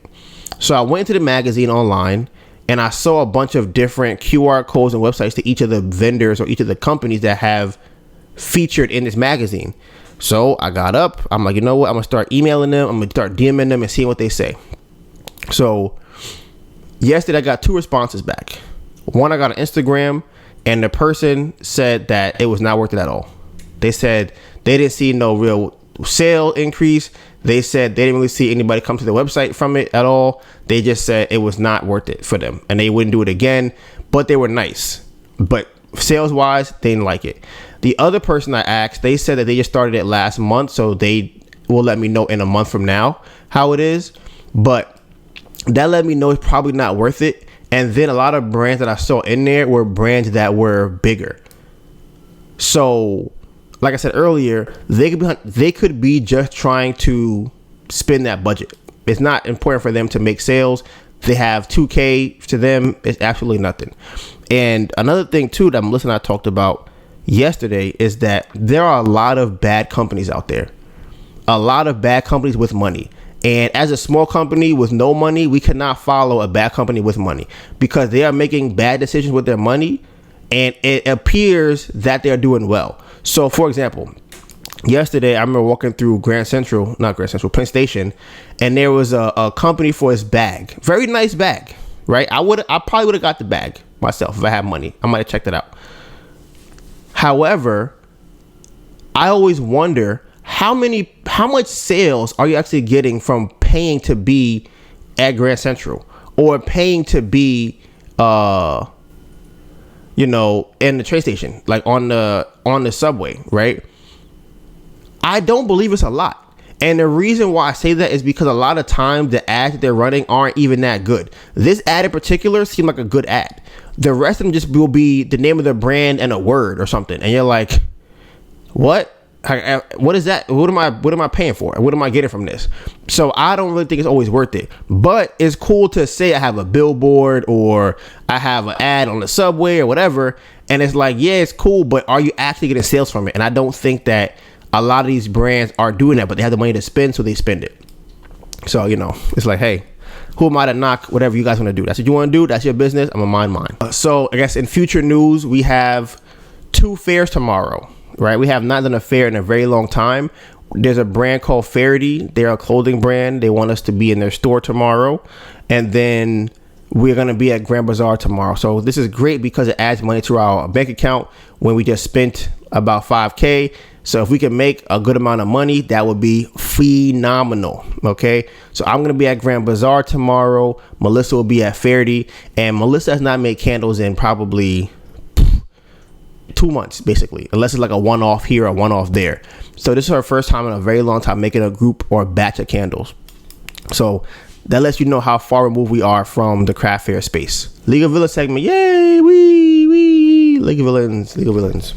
S2: So I went into the magazine online and I saw a bunch of different QR codes and websites to each of the vendors or each of the companies that have featured in this magazine. So I got up. I'm like, you know what? I'm going to start emailing them. I'm going to start DMing them and seeing what they say. So yesterday I got 2 responses back. One, I got on Instagram, and the person said that it was not worth it at all. They said they didn't see no real sale increase. They said they didn't really see anybody come to the website from it at all. They just said it was not worth it for them and they wouldn't do it again, but they were nice. But sales wise, they didn't like it. The other person I asked, they said that they just started it last month, so they will let me know in a month from now how it is. But that let me know it's probably not worth it. And then a lot of brands that I saw in there were brands that were bigger. So, like I said earlier, they could be just trying to spend that budget. It's not important for them to make sales. They have $2,000 to them. It's absolutely nothing. And another thing too that Melissa and I talked about yesterday is that there are a lot of bad companies out there. A lot of bad companies with money. And as a small company with no money, we cannot follow a bad company with money because they are making bad decisions with their money. And it appears that they're doing well. So, for example, yesterday I remember walking through Penn Station, and there was a company for his bag. Very nice bag, right? I probably would have got the bag myself if I had money. I might have checked it out. However, I always wonder how much sales are you actually getting from paying to be at Grand Central or paying to be in the train station, like on the subway, right? I don't believe it's a lot. And the reason why I say that is because a lot of times the ads that they're running aren't even that good. This ad in particular seemed like a good ad. The rest of them just will be the name of the brand and a word or something. And you're like, what? What is that? What am I paying for? What am I getting from this? So I don't really think it's always worth it, but it's cool to say I have a billboard or I have an ad on the subway or whatever. And it's like, yeah, it's cool, but are you actually getting sales from it? And I don't think that a lot of these brands are doing that, but they have the money to spend, so they spend it. So, it's like, hey, who am I to knock whatever you guys want to do? That's what you want to do. That's your business. I'm gonna mind mine. So I guess in future news, we have 2 fairs tomorrow. Right, we have not done a fair in a very long time. There's a brand called Faraday. They're a clothing brand. They want us to be in their store tomorrow, and then we're gonna be at Grand Bazaar tomorrow. So this is great because it adds money to our bank account when we just spent about $5,000. So if we can make a good amount of money, that would be phenomenal. Okay, so I'm gonna be at Grand Bazaar tomorrow. Melissa will be at Faraday, and Melissa has not made candles in probably 2 months, basically, unless it's like a one-off here or one-off there. So this is our first time in a very long time making a group or a batch of candles. So that lets you know how far removed we are from the craft fair space. League of Villains segment, yay, wee, League of Villains.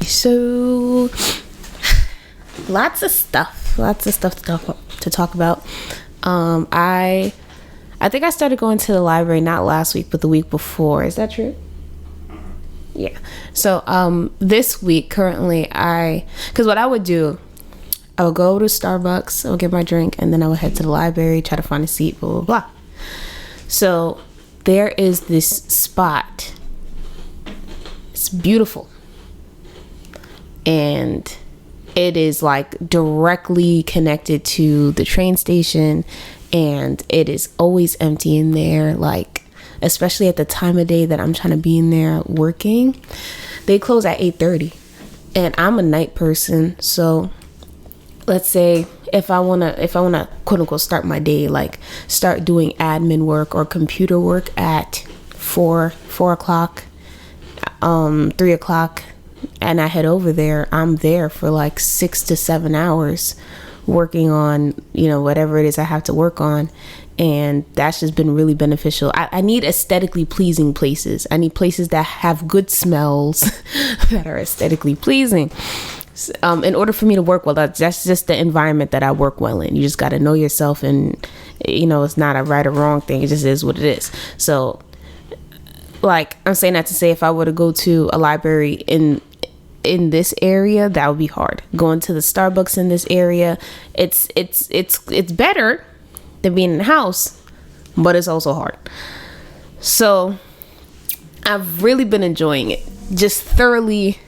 S3: So lots of stuff to talk about. I think I started going to the library not last week but the week before. Is that true? Yeah. So this week currently because what I would do, I would go to Starbucks, I would get my drink, and then I would head to the library, try to find a seat, blah blah blah. So there is this spot. It's beautiful, and it is like directly connected to the train station, and it is always empty in there, like especially at the time of day that I'm trying to be in there working. They close at 8:30, and I'm a night person, so let's say if I wanna quote unquote start my day, like start doing admin work or computer work at 4 o'clock, 3 o'clock, and I head over there, I'm there for like 6 to 7 hours working on, whatever it is I have to work on. And that's just been really beneficial. I need aesthetically pleasing places. I need places that have good smells that are aesthetically pleasing. In order for me to work well, that's just the environment that I work well in. You just got to know yourself, and it's not a right or wrong thing. It just is what it is. So like, I'm saying that to say, if I were to go to a library in this area, that would be hard. Going to the Starbucks in this area, it's better than being in the house, but it's also hard. So I've really been enjoying it, just thoroughly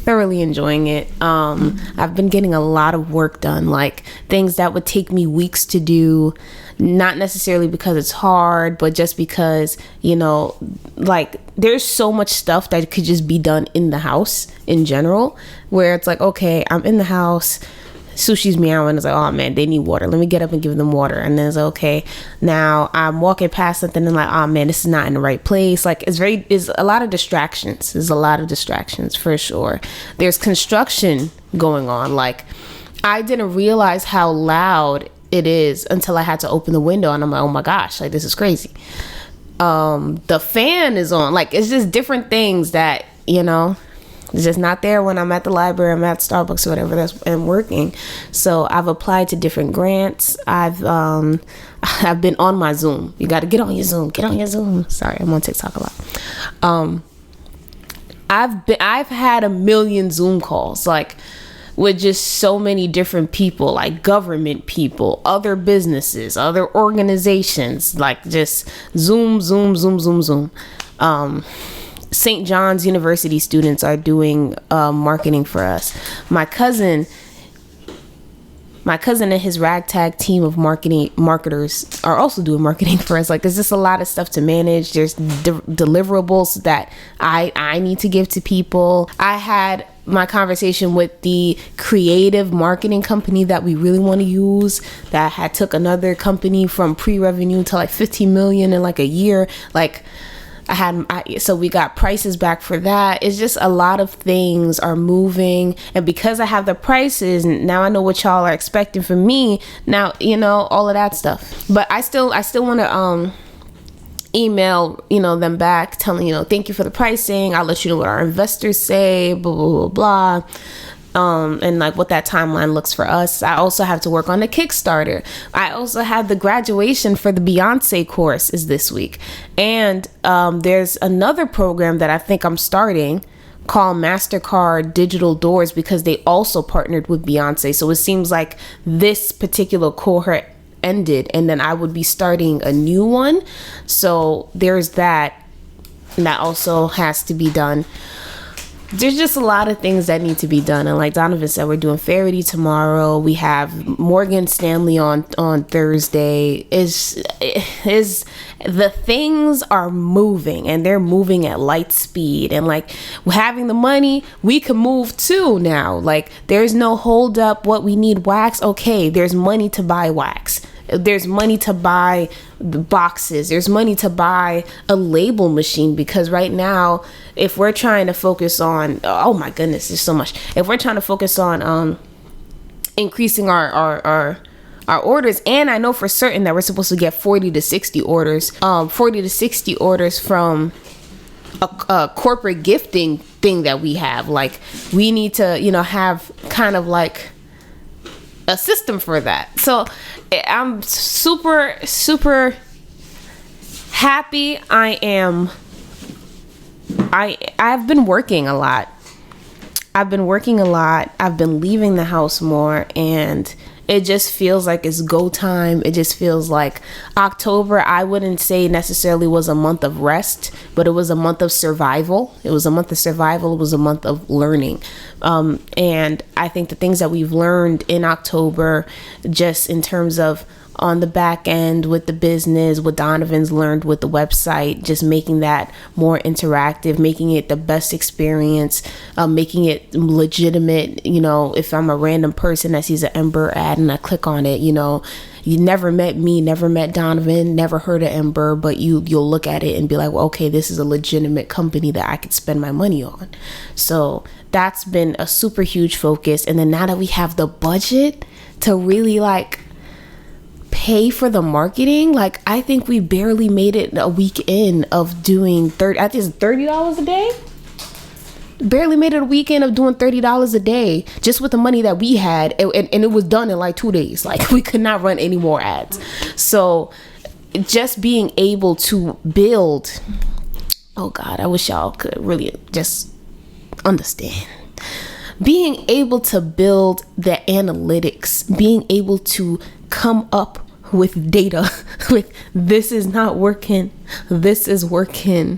S3: enjoying it. I've been getting a lot of work done, like things that would take me weeks to do, not necessarily because it's hard, but just because, like there's so much stuff that could just be done in the house in general, where it's like, okay, I'm in the house, Sushi's meowing, it's like, oh man, they need water, let me get up and give them water. And then it's like, okay, now I'm walking past something and like, oh man, this is not in the right place. Like it's a lot of distractions. There's a lot of distractions for sure. There's construction going on. Like I didn't realize how loud it is until I had to open the window, and I'm like, oh my gosh, like this is crazy. The fan is on. Like it's just different things that it's just not there when I'm at the library, I'm at Starbucks or whatever I'm working. So I've applied to different grants. I've been on my Zoom. You got to get on your Zoom. Sorry, I'm on TikTok a lot. I've had a million Zoom calls, like with just so many different people, like government people, other businesses, other organizations, like just Zoom. St. John's University students are doing marketing for us. My cousin and his ragtag team of marketers are also doing marketing for us. Like there's just a lot of stuff to manage. There's deliverables that I need to give to people. I had my conversation with the creative marketing company that we really want to use, that had took another company from pre-revenue to like 15 million in like a year. Like so we got prices back for that. It's just a lot of things are moving, and because I have the prices now, I know what y'all are expecting from me now, all of that stuff. But I still want to email them back telling thank you for the pricing, I'll let you know what our investors say, blah blah blah blah. And like what that timeline looks for us. I also have to work on the Kickstarter. I also have the graduation for the Beyonce course is this week. And there's another program that I think I'm starting called MasterCard Digital Doors, because they also partnered with Beyonce. So it seems like this particular cohort ended, and then I would be starting a new one. So there's that. And that also has to be done. There's just a lot of things that need to be done. And like Donovan said, we're doing Faraday tomorrow. We have Morgan Stanley on Thursday. The things are moving, and they're moving at light speed. And like having the money, we can move too now. Like there's no hold up. What we need wax. Okay, there's money to buy wax. There's money to buy the boxes. There's money to buy a label machine, because right now, if we're trying to focus on, oh my goodness, there's so much. If we're trying to focus on increasing our orders, and I know for certain that we're supposed to get 40 to 60 orders from a corporate gifting thing that we have. Like, we need to, have kind of like a system for that. So I'm super, super happy. I've been working a lot. I've been leaving the house more, and it just feels like it's go time. It just feels like October, I wouldn't say necessarily was a month of rest, but it was a month of survival. It was a month of learning. And I think the things that we've learned in October, just in terms of on the back end with the business, what Donovan's learned with the website, just making that more interactive, making it the best experience, making it legitimate. If I'm a random person that sees an Ember ad and I click on it, you never met me, never met Donovan, never heard of Ember, but you'll look at it and be like, well, okay, this is a legitimate company that I could spend my money on. So that's been a super huge focus. And then now that we have the budget to really pay for the marketing, I think we barely made it a week in of doing I think it's $30 a day. Barely made it a weekend of doing $30 a day just with the money that we had, and it was done in 2 days. We could not run any more ads. So just being able to build, oh God, I wish y'all could really just understand. Being able to build the analytics, being able to come up with data with this is not working, this is working.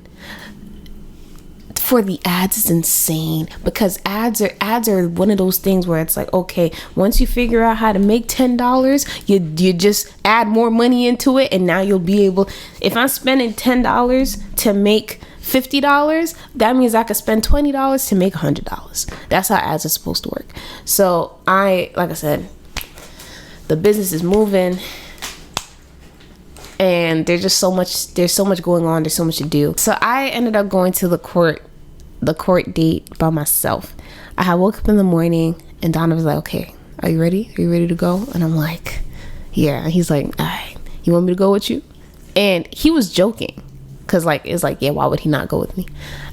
S3: For the ads is insane, because ads are one of those things where it's like, okay, once you figure out how to make $10, you just add more money into it, and now you'll be able, if I'm spending $10 to make $50, that means I could spend $20 to make $100. That's how ads are supposed to work. So like I said, the business is moving, and there's so much going on, there's so much to do. So I ended up going to the court date by myself. I woke up in the morning, and Donna was like, okay, are you ready to go? And I'm like, yeah. And he's like, all right, you want me to go with you? And he was joking, because it's like, yeah, why would he not go with me?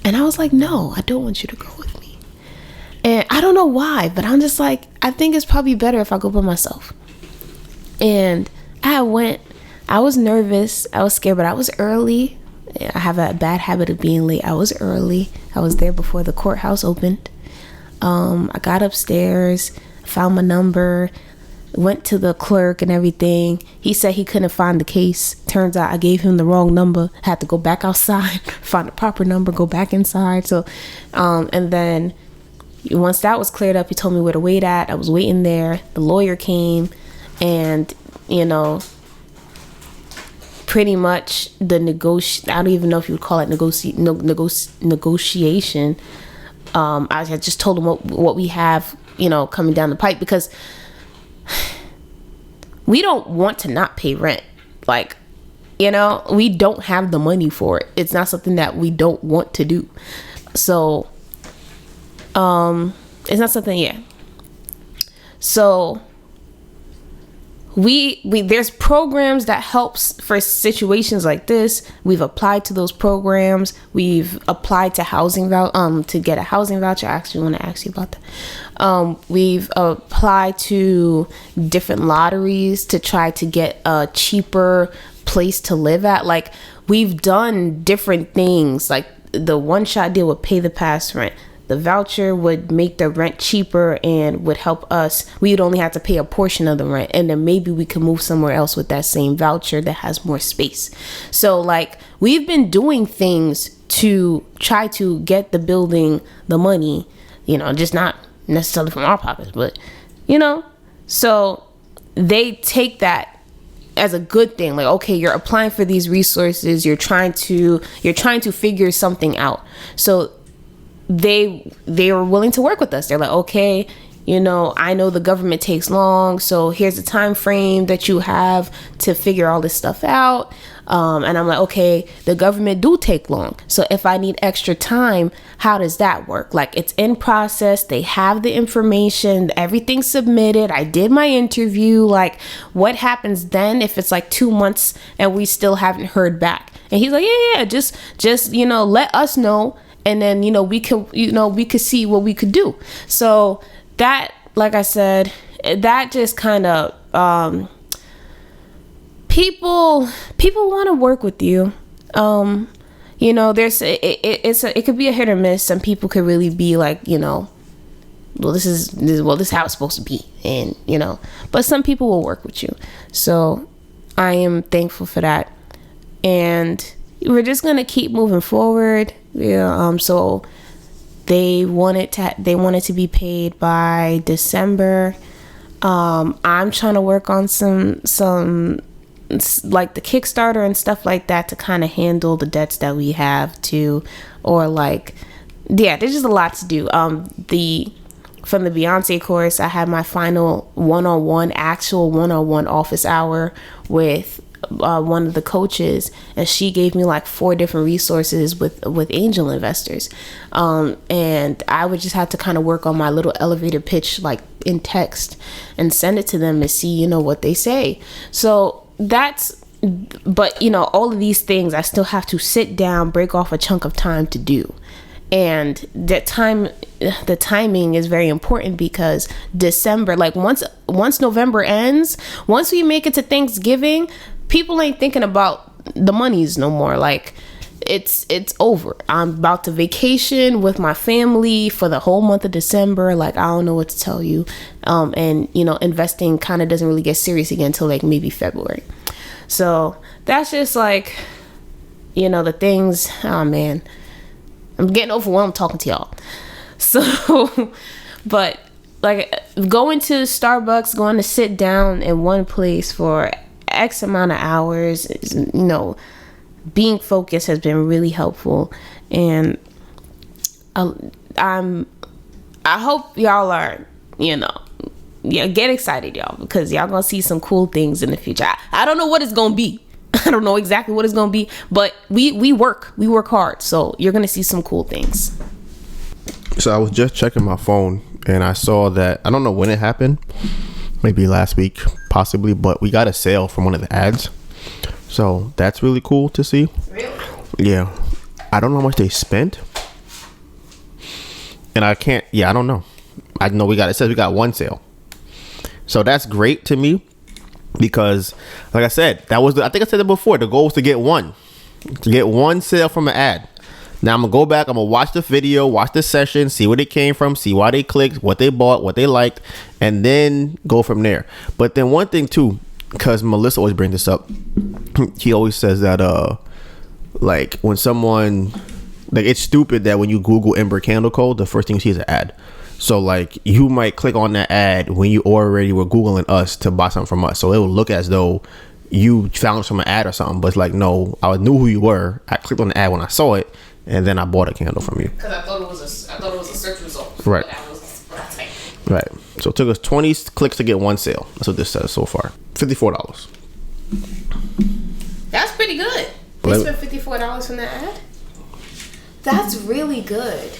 S3: And I was like, no, I don't want you to go with me. And I don't know why, but I'm just like, I think it's probably better if I go by myself. And I was nervous, I was scared, but I was early. I have a bad habit of being late. I was early. I was there before the courthouse opened. I got upstairs, found my number, went to the clerk and everything. He said he couldn't find the case. Turns out I gave him the wrong number. Had to go back outside, find the proper number, go back inside. So, and then once that was cleared up, he told me where to wait at. I was waiting there. The lawyer came, and pretty much I don't even know if you would call it negotiation. I had just told him what we have, coming down the pipe, because we don't want to not pay rent. We don't have the money for it. It's not something that we don't want to do. So, it's not something, yeah. So, we there's programs that helps for situations like this. We've applied to those programs. We've applied to to get a housing voucher. I actually want to ask you about that. We've applied to different lotteries to try to get a cheaper place to live at. We've done different things. The one-shot deal would pay the past rent. The voucher would make the rent cheaper and would help us. We would only have to pay a portion of the rent, and then maybe we could move somewhere else with that same voucher that has more space. So we've been doing things to try to get the building the money, just not necessarily from our pockets, but so they take that as a good thing. Okay, you're applying for these resources, you're trying to figure something out. So they were willing to work with us. They're like, okay, you know, I know the government takes long, so here's the time frame that you have to figure all this stuff out. And I'm like, okay, the government do take long. So if I need extra time, how does that work? Like, it's in process. They have the information, everything's submitted. I did my interview. Like, what happens then if it's like 2 months and we still haven't heard back? And he's like, yeah, just, you know, let us know. And then, you know, we could see what we could do. So that, like I said, that just kind of, people want to work with you. You know, it could be a hit or miss. Some people could really be like, you know, this is how it's supposed to be. And, you know, but some people will work with you. So I am thankful for that. And we're just going to keep moving forward. Yeah. So they wanted to be paid by December. I'm trying to work on some like the Kickstarter and stuff like that to kind of handle the debts that we have too, or like, yeah, there's just a lot to do. From the Beyonce course, I had my final one-on-one office hour with one of the coaches, and she gave me like 4 different resources with angel investors, and I would just have to kind of work on my little elevator pitch like in text and send it to them and see, you know, what they say. So but you know, all of these things I still have to sit down, break off a chunk of time to do. And the timing is very important, because December, like once November ends, once we make it to Thanksgiving, people ain't thinking about the monies no more. Like, it's over. I'm about to vacation with my family for the whole month of December. Like, I don't know what to tell you. And you know, investing kind of doesn't really get serious again until like maybe February. So that's just like, you know, the things. Oh man, I'm getting overwhelmed talking to y'all. So, but like going to Starbucks, going to sit down in one place for X amount of hours, you know, being focused has been really helpful. And I hope y'all are, you know, yeah, get excited, y'all, because y'all gonna see some cool things in the future. I don't know what it's gonna be. I don't know exactly what it's gonna be, but we work hard, so you're gonna see some cool things.
S2: So I was just checking my phone and I saw that, I don't know when it happened, maybe last week possibly, but we got a sale from one of the ads, so that's really cool to see.
S1: Really?
S2: Yeah, I don't know how much they spent, and I don't know. I know it says we got one sale, so that's great to me. Because, like I said, I think I said it before. The goal was to get one sale from an ad. Now I'm gonna go back. I'm gonna watch the video, watch the session, see where they came from, see why they clicked, what they bought, what they liked, and then go from there. But then one thing too, because Melissa always brings this up. He always says that like when someone, like, it's stupid that when you Google Ember Candle Code, the first thing you see is an ad. So like you might click on that ad when you already were Googling us to buy something from us. So it will look as though you found us from an ad or something, but it's like, no, I knew who you were. I clicked on the ad when I saw it, and then I bought a candle from you.
S1: Because I thought it was a search result.
S2: Right. Right. So it took us 20 clicks to get one sale. That's what this says so far. $54.
S1: That's pretty good. They spent $54 from that ad? That's really good.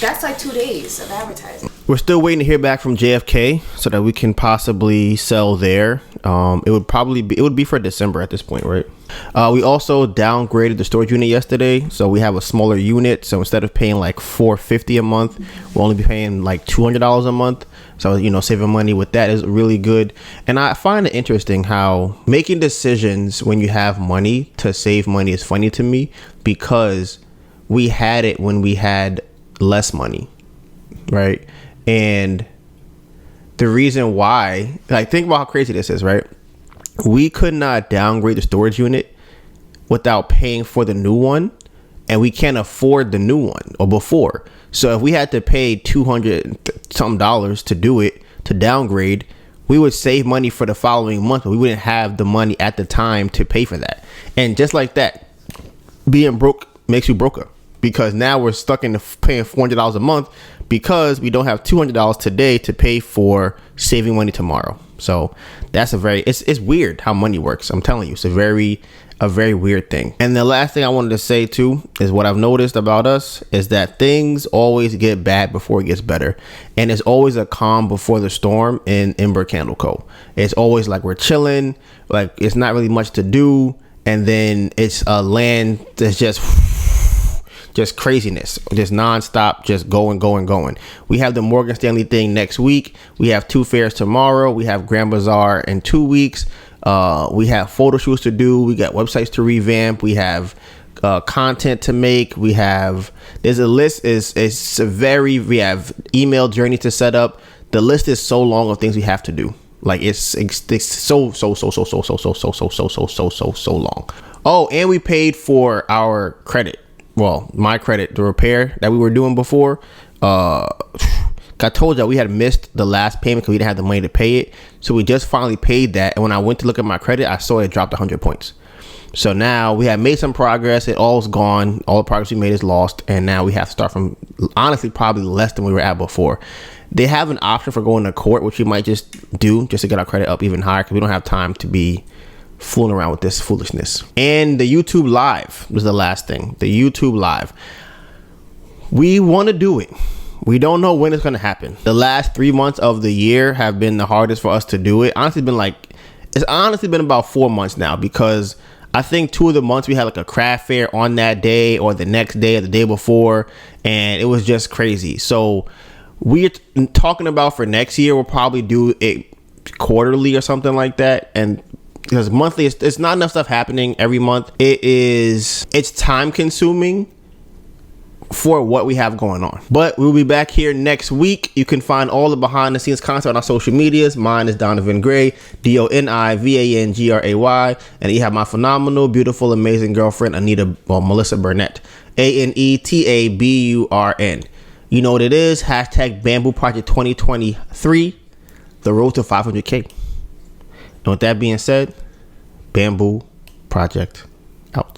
S1: That's like 2 days of advertising.
S2: We're still waiting to hear back from JFK so that we can possibly sell there. It would be for December at this point, right? We also downgraded the storage unit yesterday, so we have a smaller unit. So instead of paying like $450 a month, we'll only be paying like $200 a month. So, you know, saving money with that is really good. And I find it interesting how making decisions when you have money to save money is funny to me, because we had it when we had less money, right? And the reason why, like, think about how crazy this is, right? We could not downgrade the storage unit without paying for the new one, and we can't afford the new one or before. So if we had to pay $200 something to do it, to downgrade, we would save money for the following month, but we wouldn't have the money at the time to pay for that. And just like that, being broke makes you broker. because now we're stuck in paying $400 a month because we don't have $200 today to pay for saving money tomorrow. So that's it's weird how money works. I'm telling you, it's a very weird thing. And the last thing I wanted to say too is what I've noticed about us is that things always get bad before it gets better. And it's always a calm before the storm in Ember Candle Co. It's always like we're chilling, like it's not really much to do. And then it's a land that's just craziness, just nonstop, just going. We have the Morgan Stanley thing next week. We have 2 fairs tomorrow. We have Grand Bazaar in 2 weeks. We have photo shoots to do. We got websites to revamp. We have content to make. There's a list. We have email journey to set up. The list is so long of things we have to do. Like it's so long. Oh, and we paid for our credit. Well, my credit, the repair that we were doing before. I told y'all we had missed the last payment because we didn't have the money to pay it. So we just finally paid that. And when I went to look at my credit, I saw it dropped 100 points. So now we have made some progress. It all's gone. All the progress we made is lost. And now we have to start from, honestly, probably less than we were at before. They have an option for going to court, which we might just do just to get our credit up even higher because we don't have time to be fooling around with this foolishness. And the YouTube Live was the last thing. The YouTube Live. We want to do it. We don't know when it's going to happen. The last 3 months of the year have been the hardest for us to do it. It's honestly been about 4 months now because I think 2 of the months we had like a craft fair on that day or the next day or the day before. And it was just crazy. So we're talking about for next year, we'll probably do it quarterly or something like that. And because monthly, it's not enough stuff happening every month. It's time consuming for what we have going on. But we'll be back here next week. You can find all the behind the scenes content on our social medias. Mine is DonivanGray, DonivanGray. And you have my phenomenal, beautiful, amazing girlfriend, Melissa Burnett, AnetaBurn. You know what it is. Hashtag Bamboo Project 2023, the road to 500K. And with that being said, Bamboo Project out.